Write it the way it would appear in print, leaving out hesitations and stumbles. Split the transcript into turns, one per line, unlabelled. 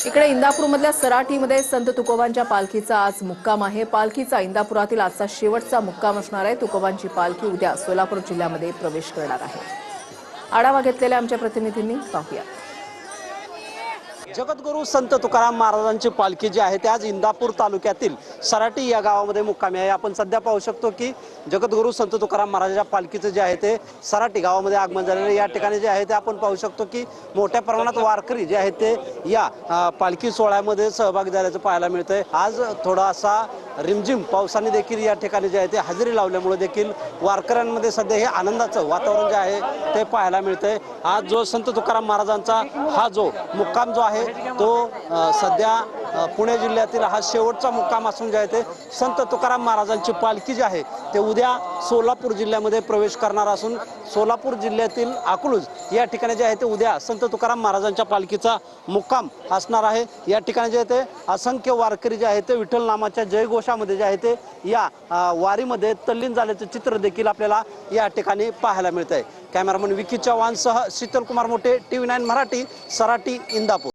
इकडे इंदापूरमधल्या सराटीमध्ये संत तुकोबांच्या पालखीचा आज मुक्काम आहे। पालखीचा इंदापुरातील आजचा शेवटचा मुक्काम असणार आहे। तुकोबांची पालखी उद्या सोलापूर जिल्ह्यामध्ये प्रवेश करणार आहे। आढावा घेतलेल्या आमच्या प्रतिनिधींनी पाहूया।
जगद्गुरू संत तुकाराम महाराजांची पालखी जी आहे ते आज इंदापूर तालुक्यातील सराटी या गावामध्ये मुक्कामी आहे। आपण सध्या पाहू शकतो की जगद्गुरू संत तुकाराम महाराजांच्या पालखीचं जे आहे ते सराटी गावामध्ये आगमन झालेले। या ठिकाणी जे आहे ते आपण पाहू शकतो की मोठ्या प्रमाणात वारकरी जे आहेत ते या पालखी सोहळ्यामध्ये सहभागी झाल्याचं पाहायला मिळतंय। आज थोडासा रिमझिम पावसाने देखील या ठिकाणी जे आहे ते हजेरी लावल्यामुळे देखील वारकऱ्यांमध्ये सध्या हे आनंदाचं वातावरण जे आहे ते पाहायला मिळतंय। आज जो संत तुकाराम महाराजांचा हा जो मुक्काम जो आहे तो सध्या पुणे जिल्ह्यातील हा शेवटचा मुक्काम असून जे आहे ते संत तुकाराम महाराजांची पालखी जी आहे ते उद्या सोलापूर जिल्ह्यामध्ये प्रवेश करणार असून सोलापूर जिल्ह्यातील अकलूज या ठिकाणी जे आहे ते उद्या संत तुकाराम महाराजांच्या पालखीचा मुक्काम असणार आहे। या ठिकाणी जे आहे ते असंख्य वारकरी जे आहे ते विठ्ठल नामाच्या जयघोषामध्ये जे आहे ते या वारीमध्ये तल्लीन झाल्याचं चित्र देखील आपल्याला या ठिकाणी पाहायला मिळत आहे। कॅमेरामन विकी चव्हाणसह शीतल कुमार मोठे, TV9 मराठी, सराटी, इंदापूर।